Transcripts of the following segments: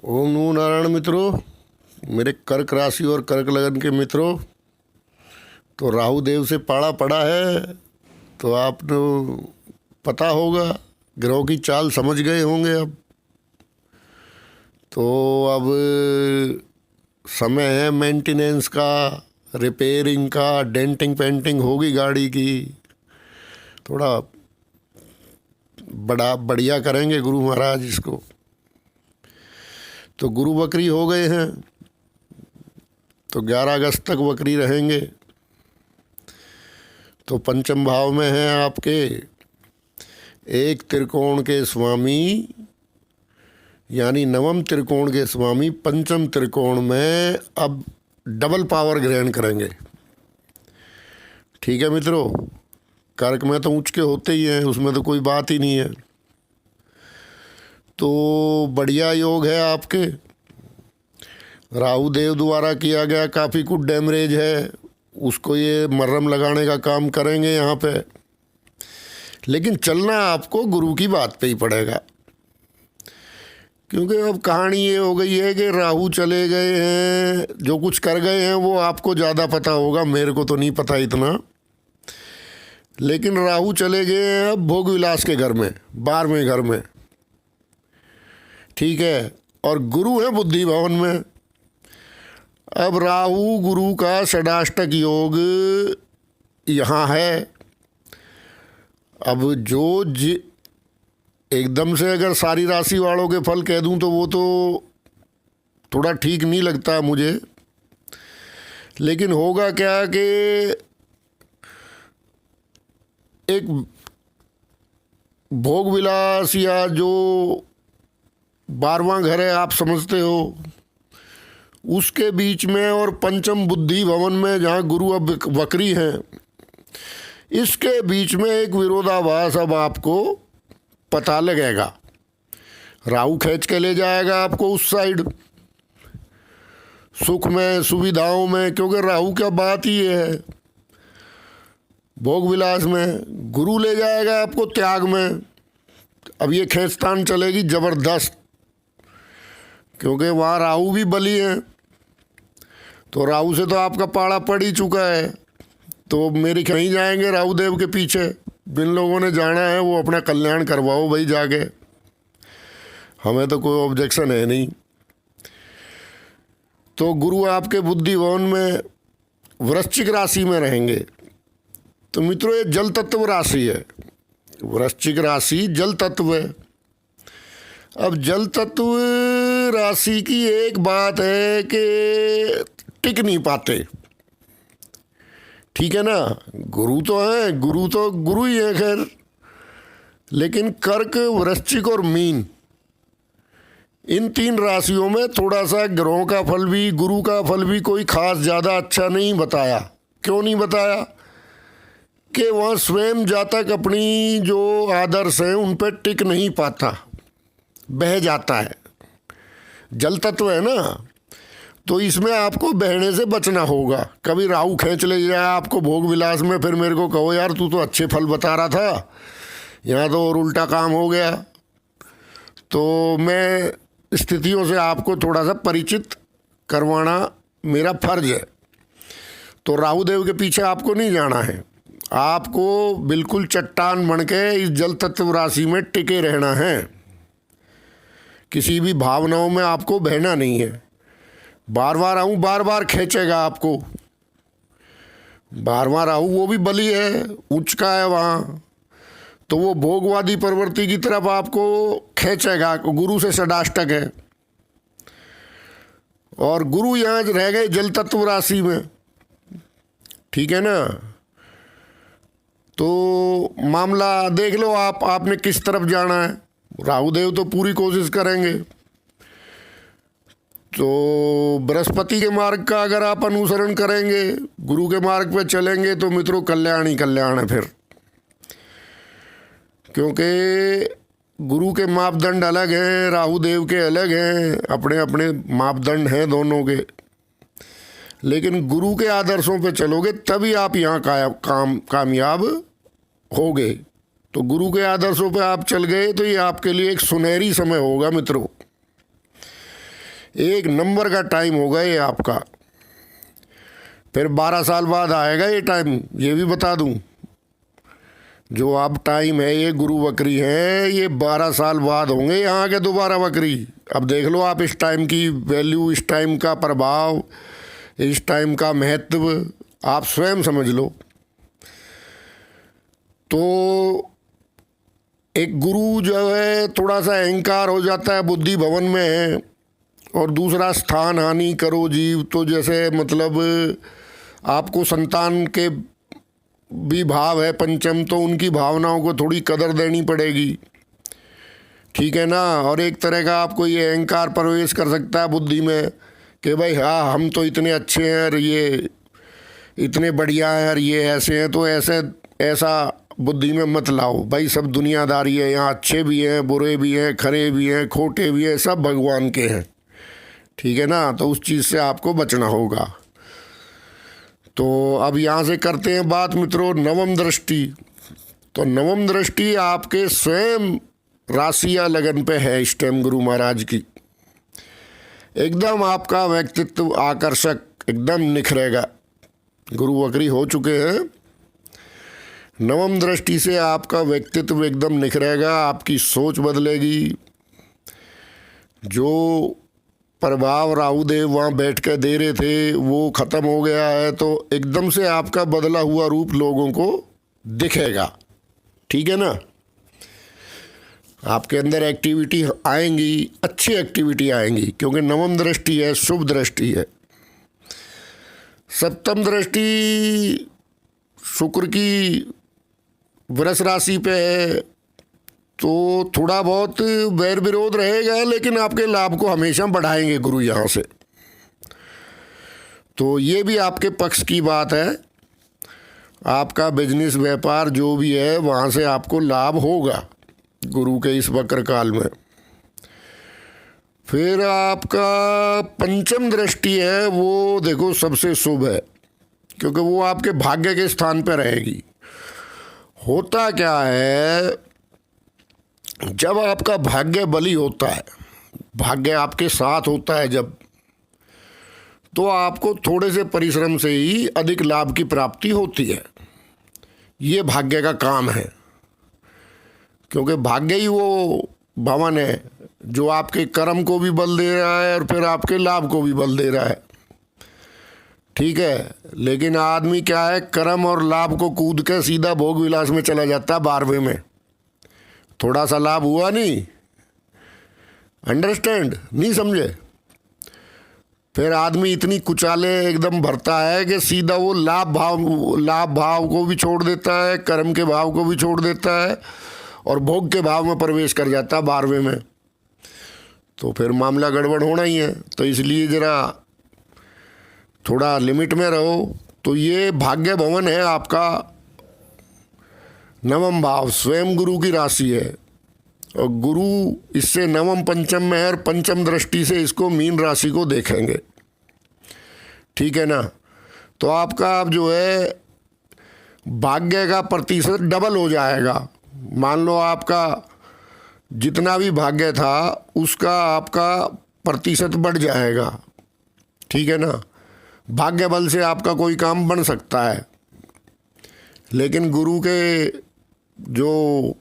ओम नमो नारायण मित्रों, मेरे कर्क राशि और कर्क लगन के मित्रों। तो राहु देव से पाड़ा पड़ा है, तो आपको पता होगा, ग्रहों की चाल समझ गए होंगे अब। तो अब समय है मेंटेनेंस का, रिपेयरिंग का, डेंटिंग पेंटिंग होगी गाड़ी की। थोड़ा बढ़िया करेंगे गुरु महाराज इसको। तो गुरु वक्री हो गए हैं, तो 11 अगस्त तक वक्री रहेंगे। तो पंचम भाव में हैं आपके एक त्रिकोण के स्वामी, यानी नवम त्रिकोण के स्वामी पंचम त्रिकोण में अब डबल पावर ग्रहण करेंगे। ठीक है मित्रों, कर्क में तो ऊंच के होते ही हैं, उसमें तो कोई बात ही नहीं है। तो बढ़िया योग है आपके। राहु देव द्वारा किया गया काफ़ी कुछ डैमरेज है, उसको ये मर्रम लगाने का काम करेंगे यहाँ पे। लेकिन चलना आपको गुरु की बात पे ही पड़ेगा, क्योंकि अब कहानी ये हो गई है कि राहु चले गए हैं, जो कुछ कर गए हैं वो आपको ज़्यादा पता होगा, मेरे को तो नहीं पता इतना। लेकिन राहु चले गए हैं अब भोग विलास के घर में, 12वें घर में। ठीक है, और गुरु है बुद्धि भवन में। अब राहु गुरु का षडाष्टक योग यहाँ है। अब एकदम से अगर सारी राशि वालों के फल कह दूं तो वो तो थोड़ा ठीक नहीं लगता मुझे। लेकिन होगा क्या कि एक भोग विलास या जो 12वां घर है आप समझते हो, उसके बीच में और पंचम बुद्धि भवन में जहाँ गुरु अब वक्री हैं, इसके बीच में एक विरोधाभास अब आपको पता लगेगा। राहु खींच के ले जाएगा आपको उस साइड, सुख में, सुविधाओं में, क्योंकि राहु का बात ही ये है भोग विलास में। गुरु ले जाएगा आपको त्याग में। अब ये खींचतान चलेगी ज़बरदस्त, क्योंकि वहाँ राहु भी बली है। तो राहु से तो आपका पाड़ा पड़ ही चुका है, तो मेरे कहीं जाएंगे राहु देव के पीछे। जिन लोगों ने जाना है वो अपना कल्याण करवाओ भाई जाके, हमें तो कोई ऑब्जेक्शन है नहीं। तो गुरु आपके बुद्धि भवन में वृश्चिक राशि में रहेंगे। तो मित्रों, ये जल तत्व राशि है, वृश्चिक राशि जल तत्व है। अब जल तत्व राशि की एक बात है कि टिक नहीं पाते। ठीक है ना, गुरु तो हैं, गुरु तो गुरु ही है खैर, लेकिन कर्क, वृश्चिक और मीन, इन 3 राशियों में थोड़ा सा ग्रहों का फल भी, गुरु का फल भी कोई खास ज़्यादा अच्छा नहीं बताया। क्यों नहीं बताया? कि वहाँ स्वयं जातक अपनी जो आदर्श हैं उन पर टिक नहीं पाता, बह जाता है। जल तत्व है ना, तो इसमें आपको बहने से बचना होगा। कभी राहु खींच ले जाए आपको भोग विलास में, फिर मेरे को कहो यार तू तो अच्छे फल बता रहा था, यहाँ तो और उल्टा काम हो गया। तो मैं स्थितियों से आपको थोड़ा सा परिचित करवाना मेरा फर्ज है। तो राहु देव के पीछे आपको नहीं जाना है, आपको बिल्कुल चट्टान बन के इस जल तत्व राशि में टिके रहना है। किसी भी भावनाओं में आपको बहना नहीं है। बार बार खींचेगा आपको। 12वां राहु वो भी बली है, उच्च का है वहाँ, तो वो भोगवादी प्रवृत्ति की तरफ आपको खींचेगा। गुरु से षडाष्टक है, और गुरु यहाँ रह गए जल तत्व राशि में। ठीक है ना, तो मामला देख लो आपने किस तरफ जाना है। राहु देव तो पूरी कोशिश करेंगे। तो बृहस्पति के मार्ग का अगर आप अनुसरण करेंगे, गुरु के मार्ग पे चलेंगे, तो मित्रों कल्याण ही कल्याण है फिर। क्योंकि गुरु के मापदंड अलग हैं, राहु देव के अलग हैं, अपने अपने मापदंड हैं दोनों के। लेकिन गुरु के आदर्शों पे चलोगे तभी आप यहाँ कामयाब होगे। तो गुरु के आदर्शों पे आप चल गए तो ये आपके लिए एक सुनहरी समय होगा मित्रों। एक नंबर का टाइम होगा ये आपका। फिर 12 साल बाद आएगा ये टाइम, ये भी बता दूं। जो अब टाइम है ये गुरु वक्री है, ये 12 साल बाद होंगे यहाँ के दोबारा वक्री। अब देख लो आप इस टाइम की वैल्यू, इस टाइम का प्रभाव, इस टाइम का महत्व आप स्वयं समझ लो। तो एक गुरु जो है थोड़ा सा अहंकार हो जाता है, बुद्धि भवन में है, और दूसरा स्थान हानि करो जीव। तो जैसे मतलब आपको संतान के भी भाव है पंचम, तो उनकी भावनाओं को थोड़ी कदर देनी पड़ेगी, ठीक है ना। और एक तरह का आपको ये अहंकार प्रवेश कर सकता है बुद्धि में कि भाई हाँ हम तो इतने अच्छे हैं और ये इतने बढ़िया हैं और ये ऐसे हैं। तो ऐसा बुद्धि में मत लाओ भाई, सब दुनियादारी है यहाँ, अच्छे भी हैं, बुरे भी हैं, खरे भी हैं, खोटे भी हैं, सब भगवान के हैं, ठीक है ना। तो उस चीज़ से आपको बचना होगा। तो अब यहाँ से करते हैं बात मित्रों नवम दृष्टि। तो नवम दृष्टि आपके स्वयं राशि या लगन पे है इस टाइम गुरु महाराज की। एकदम आपका व्यक्तित्व आकर्षक एकदम निखरेगा। गुरु वक्री हो चुके हैं, नवम दृष्टि से आपका व्यक्तित्व एकदम निखरेगा, आपकी सोच बदलेगी। जो प्रभाव राहुदेव वहाँ बैठ कर दे रहे थे वो ख़त्म हो गया है, तो एकदम से आपका बदला हुआ रूप लोगों को दिखेगा, ठीक है ना। आपके अंदर एक्टिविटी आएंगी, अच्छी एक्टिविटी आएंगी, क्योंकि नवम दृष्टि है, शुभ दृष्टि है। सप्तम दृष्टि शुक्र की वृष राशि पे है, तो थोड़ा बहुत वैर विरोध रहेगा, लेकिन आपके लाभ को हमेशा बढ़ाएंगे गुरु यहाँ से। तो ये भी आपके पक्ष की बात है। आपका बिजनेस व्यापार जो भी है वहाँ से आपको लाभ होगा गुरु के इस वक्र काल में। फिर आपका पंचम दृष्टि है, वो देखो सबसे शुभ है, क्योंकि वो आपके भाग्य के स्थान पर रहेगी। होता क्या है, जब आपका भाग्य बली होता है, भाग्य आपके साथ होता है जब, तो आपको थोड़े से परिश्रम से ही अधिक लाभ की प्राप्ति होती है। ये भाग्य का काम है, क्योंकि भाग्य ही वो भवन है जो आपके कर्म को भी बल दे रहा है और फिर आपके लाभ को भी बल दे रहा है, ठीक है। लेकिन आदमी क्या है, कर्म और लाभ को कूद के सीधा भोग विलास में चला जाता है 12वें में। थोड़ा सा लाभ हुआ नहीं, अंडरस्टैंड नहीं समझे, फिर आदमी इतनी कुचाले एकदम भरता है कि सीधा वो लाभ भाव को भी छोड़ देता है, कर्म के भाव को भी छोड़ देता है और भोग के भाव में प्रवेश कर जाता है 12वें में। तो फिर मामला गड़बड़ होना ही है। तो इसलिए ज़रा थोड़ा लिमिट में रहो। तो ये भाग्य भवन है आपका नवम भाव, स्वयं गुरु की राशि है, और गुरु इससे नवम पंचम में है और पंचम दृष्टि से इसको मीन राशि को देखेंगे, ठीक है ना। तो आपका अब जो है भाग्य का प्रतिशत डबल हो जाएगा। मान लो आपका जितना भी भाग्य था उसका आपका प्रतिशत बढ़ जाएगा, ठीक है ना। भाग्य बल से आपका कोई काम बन सकता है, लेकिन गुरु के जो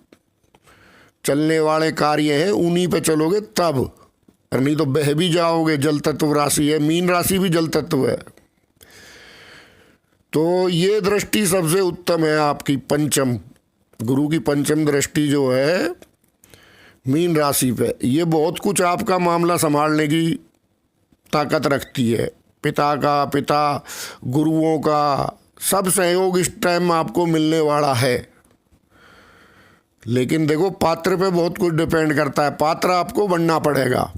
चलने वाले कार्य हैं उन्हीं पे चलोगे तब, और नहीं तो बह भी जाओगे। जल तत्व राशि है, मीन राशि भी जल तत्व है। तो ये दृष्टि सबसे उत्तम है आपकी पंचम, गुरु की पंचम दृष्टि जो है मीन राशि पे। ये बहुत कुछ आपका मामला संभालने की ताकत रखती है। पिता गुरुओं का सब सहयोग इस टाइम आपको मिलने वाला है। लेकिन देखो पात्र पे बहुत कुछ डिपेंड करता है, पात्र आपको बनना पड़ेगा।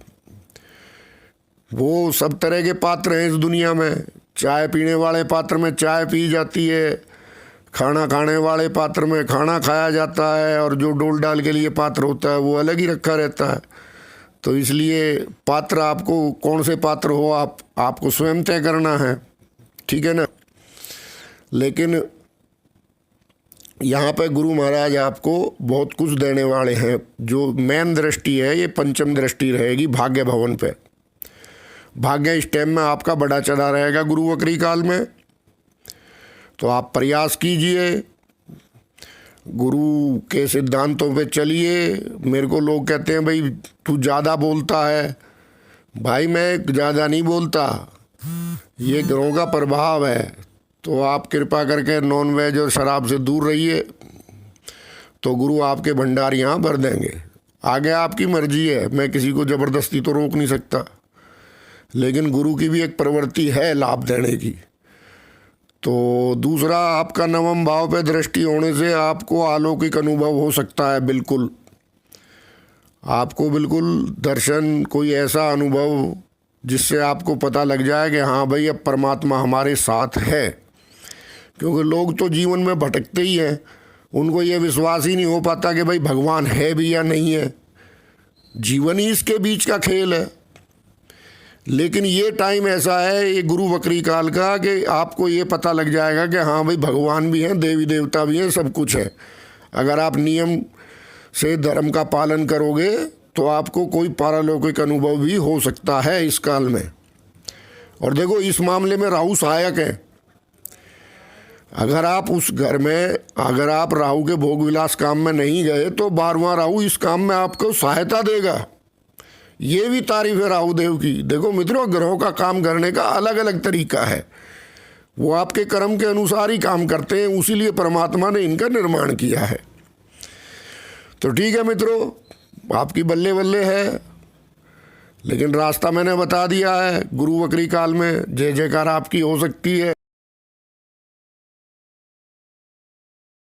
वो सब तरह के पात्र हैं इस दुनिया में। चाय पीने वाले पात्र में चाय पी जाती है, खाना खाने वाले पात्र में खाना खाया जाता है, और जो डोल डाल के लिए पात्र होता है वो अलग ही रखा रहता है। तो इसलिए पात्र आपको कौन से पात्र हो आपको स्वयं तय करना है, ठीक है ना। लेकिन यहाँ पे गुरु महाराज आपको बहुत कुछ देने वाले हैं। जो मेन दृष्टि है ये पंचम दृष्टि रहेगी भाग्य भवन पे। भाग्य इस टाइम में आपका बड़ा चढ़ा रहेगा गुरु वक्री काल में। तो आप प्रयास कीजिए, गुरु के सिद्धांतों पे चलिए। मेरे को लोग कहते हैं भाई तू ज़्यादा बोलता है। भाई मैं ज़्यादा नहीं बोलता, ये ग्रहों का प्रभाव है। तो आप कृपा करके नॉन वेज और शराब से दूर रहिए, तो गुरु आपके भंडार यहाँ भर देंगे। आगे आपकी मर्जी है, मैं किसी को ज़बरदस्ती तो रोक नहीं सकता, लेकिन गुरु की भी एक प्रवृत्ति है लाभ देने की। तो दूसरा, आपका नवम भाव पे दृष्टि होने से आपको अलौकिक अनुभव हो सकता है। बिल्कुल आपको बिल्कुल दर्शन, कोई ऐसा अनुभव जिससे आपको पता लग जाए कि हाँ भाई अब परमात्मा हमारे साथ है। क्योंकि लोग तो जीवन में भटकते ही हैं, उनको ये विश्वास ही नहीं हो पाता कि भाई भगवान है भी या नहीं है। जीवन ही इसके बीच का खेल है। लेकिन ये टाइम ऐसा है, ये गुरु वक्री काल का, कि आपको ये पता लग जाएगा कि हाँ भाई भगवान भी हैं, देवी देवता भी हैं, सब कुछ है। अगर आप नियम से धर्म का पालन करोगे तो आपको कोई पारलौकिक अनुभव भी हो सकता है इस काल में। और देखो इस मामले में राहु सहायक है। अगर आप उस घर में, अगर आप राहु के भोग विलास काम में नहीं गए तो 12वां राहु इस काम में आपको सहायता देगा। ये भी तारीफ है राहु देव की। देखो मित्रों, ग्रहों का काम करने का अलग अलग तरीका है, वो आपके कर्म के अनुसार ही काम करते हैं, उसीलिए परमात्मा ने इनका निर्माण किया है। तो ठीक है मित्रों, आपकी बल्ले बल्ले है, लेकिन रास्ता मैंने बता दिया है। गुरु वक्री काल में जय जयकार आपकी हो सकती है।